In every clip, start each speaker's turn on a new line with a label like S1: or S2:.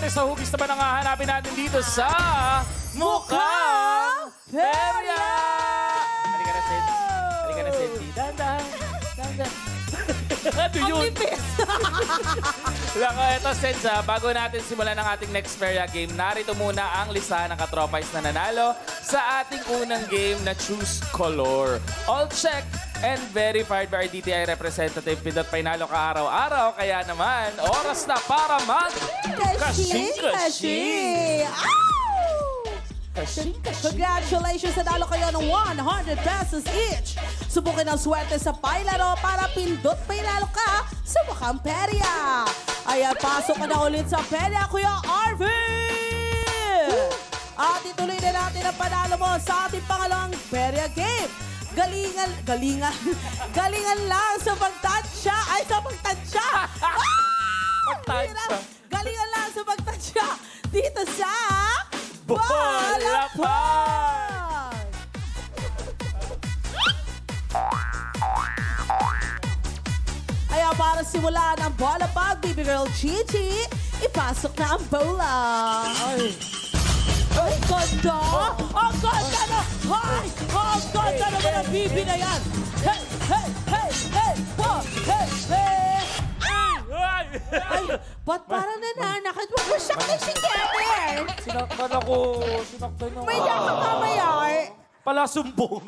S1: swerte sa hugis naman ang hahanapin natin dito sa Mukhang Perya! Halika na, Sid. Halika na, Sid. Dahan-dahan. Dahan-dahan. Ano yun?
S2: Ang nipis!
S1: Lako, ito, Seds, bago natin simulan ang ating next Perya game, narito muna ang listahan ng katropais na nanalo sa ating unang game na Choose Color. All check and verified by our DTI representative. Pindot Painalo ka araw-araw, kaya naman, oras na para
S2: Kashi! Congratulations! Nadalo kayo ng 100 pesos each. Subukin ang swerte sa pailaro para pindot painalo ka sa Mukhang Perya. Ayan, pasok ka na ulit sa Perya, Kuya Arvin! At ituloy na natin ang panalo mo sa ating pangalawang Perya game. Galingan lang sa pagtansya. Ay, sa pagtansya!
S1: Pagtansya.
S2: Galingan lang sa pagtansya dito sa
S1: Bola Pag!
S2: Kaya para simulan ang Bola Pag, Baby Girl Gigi, ipasok na ang bola. Ay, ganda! Ang ganda na! Ay, ang ganda naman ang bibi na yan! Hey, hey, hey, hey! Whoa, hey, hey! Ay, ba't parang nananakit? Wag mo saktan si Kevin!
S1: Sinaktan ako. Sinaktan ako.
S2: May yakap mamaya.
S1: Pala sumbong.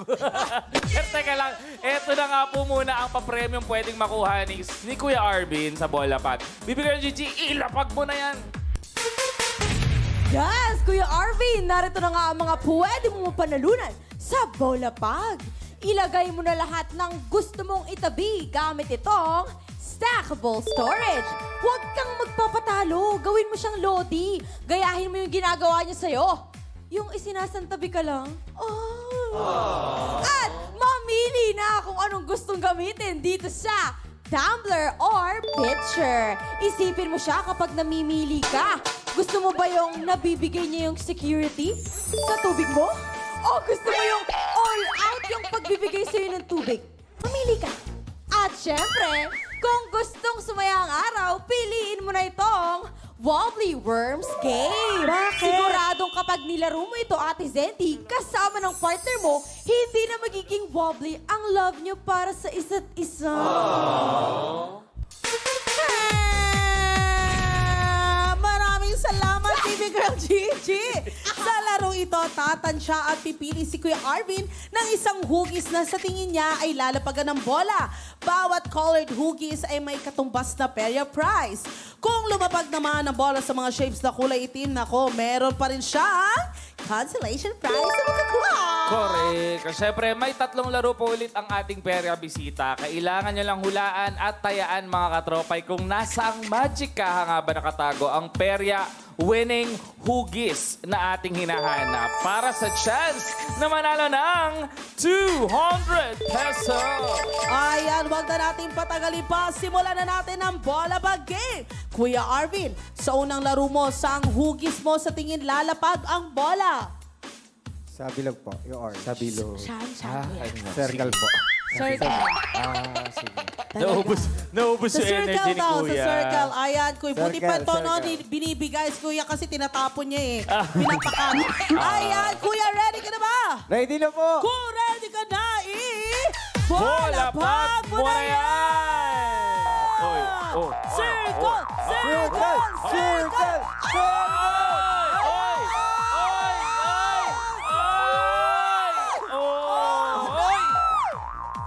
S1: Teka lang, eto na nga po muna ang pa-premium pwedeng makuha ni Kuya Arvin sa Bola Pag. Bibigyan Gigi, ilapag mo na yan.
S2: Yes, Kuya Arvin, narito na nga ang mga pwede mo mapanalunan sa Bola Pag. Ilagay mo na lahat ng gusto mong itabi gamit itong stackable storage. Huwag kang magpapatalo. Gawin mo siyang lodi. Gayahin mo yung ginagawa niya sa'yo. Yung isinasantabi ka lang. Oh. At mamili na kung anong gustong gamitin dito sa tumbler or pitcher. Isipin mo siya kapag namimili ka. Gusto mo ba yung nabibigay niya yung security sa tubig mo? O gusto mo yung all out yung pagbibigay sa'yo ng tubig? Mamili ka. At syempre, kung gustong sumaya ang araw, piliin mo na itong Wobbly Worms Game.
S3: Bakit?
S2: Siguradong kapag nilaro mo ito, Ate Zenti, kasama ng partner mo, hindi na magiging wobbly ang love nyo para sa isa't isa. Maraming salamat, Baby Girl Gigi. Sa laro ito, tatansya at pipili si Kuya Arvin ng isang hugis na sa tingin niya ay lalapagan ng bola. Bawat colored hugis ay may katumbas na Perya prize. Kung lumapag naman ang bola sa mga shapes na kulay itim, nako, meron pa rin siyang consolation prize na makakuha.
S1: Correct. Siyempre, may tatlong laro po ulit ang ating Perya bisita. Kailangan nyo lang hulaan at tayaan mga katropay kung nasaang magic ka nga ba nakatago ang Perya winning hugis na ating hinahanap para sa chance na manalo ng 200 pesos.
S2: Ayan, wag na natin patagalin pa. Simulan na natin ang Bola Pag Game. Kuya Arvin, sa unang laro mo, saang hugis mo sa tingin lalapag ang bola?
S3: Sa bilog po, yung orange.
S1: Sa bilog.
S3: Circle po.
S2: Circle.
S3: Sige.
S1: Naubos
S2: Sa
S1: yung energy
S2: circle
S1: ni
S2: daw, sa
S1: Kuya.
S2: circle. Ayan, Kuya. Buti pa ito, no?
S3: Circle.
S2: Binibigay si Kuya kasi tinatapon niya eh. Pinapakan. Ayan, Kuya, ready ka na ba?
S3: Ready na po!
S2: Kung ready ka na,
S1: Bola Pag mo na yan! Oy, oh.
S2: Circle!
S3: Circle! Circle!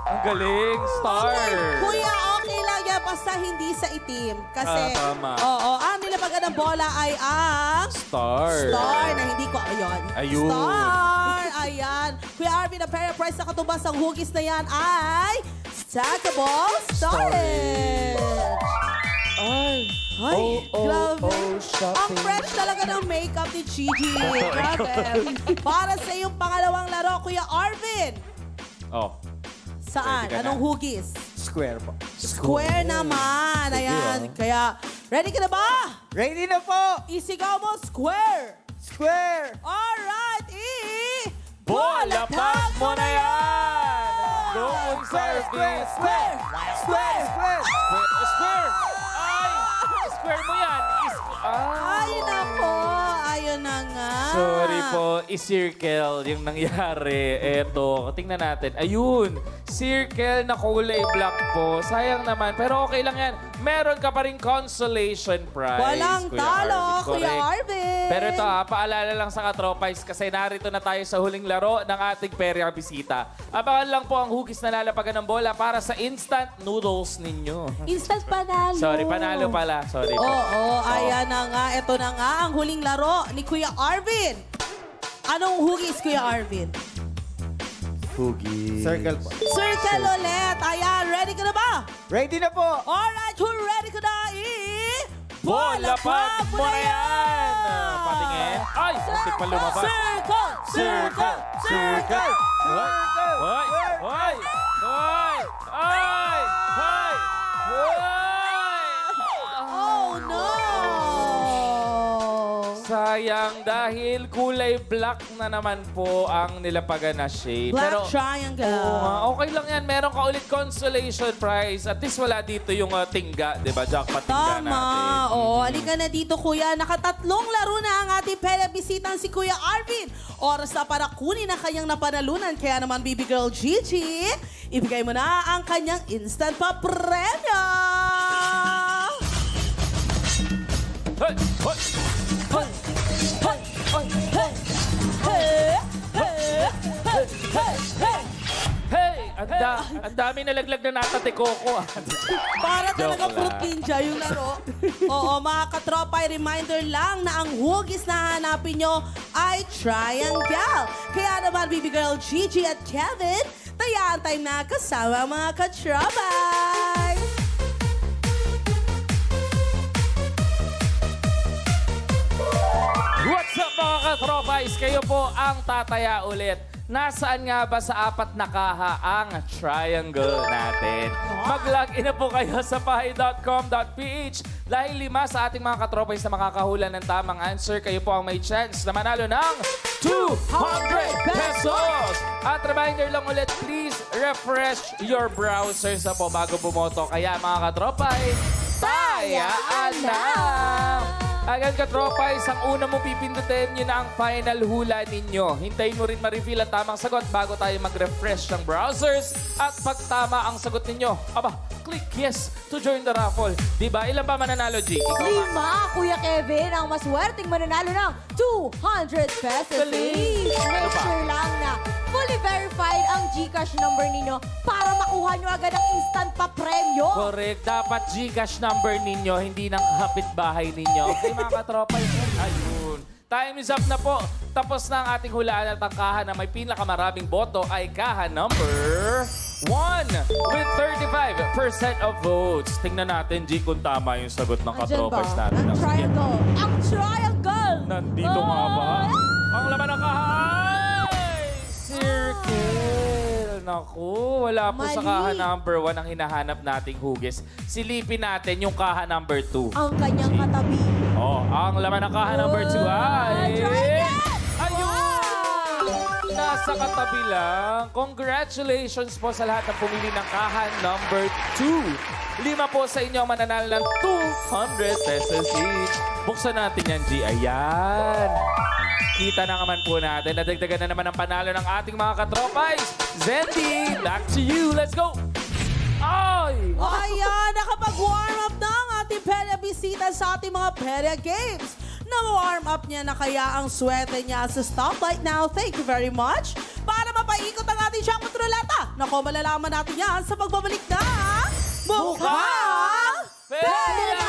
S1: Ang galing, star!
S2: Kuya, okay lang yan basta hindi sa itim. Kasi,
S1: tama.
S2: oo, ang nilapagan ng bola ay ang
S1: Star.
S2: star na hindi ko, ayun.
S1: Ayun.
S2: Star, ayan. Kuya Arvin, ang Perya prize na katumbas ang hugis na yan ay stackable storage.
S1: Ay.
S2: Ay, grabe.
S1: shopping.
S2: Ang fresh talaga ng makeup ni Gigi. Grabe. Para sa iyong pangalawang laro, Kuya Arvin.
S1: Oh.
S2: Saan?
S1: Ready ka na?
S2: Anong hugis?
S3: Square po.
S2: Square naman. Ayan. Kaya, ready ka na ba?
S3: Ready na po!
S2: Isigaw mo, square.
S3: Square!
S2: Alright,
S1: Bola Pag mo na yan! Doon sa
S3: Square! Square! Square! Square!
S1: Square! Ay! Square mo yan!
S2: Ay, naku.
S1: po, i-circle yung nangyari. Eto, tingnan natin. Ayun, circle na kulay black po. Sayang naman, pero okay lang yan. Meron ka pa rin consolation prize.
S4: Walang
S1: Kuya
S4: talo,
S1: Arvin.
S4: Kuya
S1: Correct.
S4: Arvin.
S1: Pero ito paalala lang sa katropais kasi narito na tayo sa huling laro ng ating Perya Bisita. Abangan lang po ang hugis na lalapagan ng bola para sa instant noodles ninyo.
S2: Instant panalo.
S1: Sorry, panalo pala. Sorry po.
S4: Oo, ayan na nga. Ito na nga ang huling laro ni Kuya Arvin. Anong hugis, Kuya Arvin?
S1: Hugis.
S3: Circle po.
S4: Circle ulit. Ayan, ready ka na ba?
S3: Ready na po.
S4: Alright, who ready ka na?
S1: Bola pag mo na yan! Patingin. Ay! Sakit pa lumabas.
S4: Circle! Circle! Circle!
S1: Hoy! Hoy! Hoy! Hoy! Hoy! Hoy! Hoy!
S4: Oh, no!
S1: Sayang dahil kulay black na naman po ang nilapagan na shade.
S4: Black triangle.
S1: Oo nga, okay lang yan. Meron ka ulit consolation prize. At least wala dito yung tingga, di ba? Jackpot tingga natin.
S4: Tama. Oo, halika na dito, Kuya. Nakatatlong laro na ang ating Bisitang si Kuya Arvin. Oras na para kunin ang kanyang napanalunan. Kaya naman, baby girl Gigi, ibigay mo na ang kanyang instant pa premyo!
S1: Hoy! Hoy!
S4: Hey! Hey! Hey! Hey! Hey! Hey! Hey! Hey!
S1: Hey! Ang dami nalaglag na natate Coco.
S4: Para talaga
S1: Joke
S4: fruit
S1: lang.
S4: ninja yung laro. Oo, mga katropa, reminder lang na ang hugis na hanapin nyo ay triangle. Kaya naman, baby girl Gigi at Kevin, tayaan time na kasama ang mga katropa.
S1: What's up mga katropais? Kayo po ang tataya ulit. Nasaan nga ba sa apat na kaha ang triangle natin? Mag-log in na po kayo sa pahay.com.ph dahil 5 sa ating mga katropais na makakahula ng tamang answer. Kayo po ang may chance na manalo ng 200 pesos! At reminder lang ulit, please refresh your browsers na po bago bumoto. Kaya mga katropais, tayaan na! Agad katropais, ang una mong pipindutin, yun na ang final hula ninyo. Hintayin mo rin ma-reveal ang tamang sagot bago tayo mag-refresh ng browsers. At pag tama ang sagot ninyo, click yes to join the raffle. Diba? Ilan ba mananalo, G? Ikaw ba?
S2: 5, Kuya Kevin, ang maswerteng mananalo ng 200 pesos each. Make sure lang na fully verified ang GCash number ninyo para makuha nyo agad ang instant pa premyo.
S1: Correct. Dapat GCash number ninyo, hindi ng kapitbahay ninyo. Okay, mga katropay? Ayun. Time is up na po. Tapos na ang ating hulaan at ang kaha na may pinakamaraming boto ay kaha number 1 with 35% of votes. Tingnan natin, G, kung tama yung sagot ng
S2: Andyan
S1: katropers
S2: ba?
S1: natin.
S2: Ang
S1: Sige.
S2: triangle. Ang triangle!
S1: Nandito nga ba? Ang laman ng kaha ay circle. Naku, wala po sa
S2: Mali.
S1: kaha number 1 ang hinahanap nating hugis. Silipin natin yung kaha number 2.
S2: Ang kanyang katabi.
S1: Oh, ang laman ng kaha number 2 ay...
S2: triangle!
S1: Ayun! Nasa katabi lang. Congratulations po sa lahat ng pumili ng kaha number 2. 5 po sa inyo ang mananalo ng 200 pesos each. Buksan natin yan, G. Ayan. Kita na naman po natin. Nadagdagan na naman ang panalo ng ating mga katropais. Zendy, back to you. Let's go! Ay!
S4: Ayan, nakapag-warm up na ang ating Bisita sa ating mga Perya Games. Na-warm up niya na kaya ang swerte niya sa stoplight now. Thank you very much. Para mapaikot ang ating jackpot ruleta. Nako, malalaman natin yan sa pagbabalik na Mukhang
S1: Perya!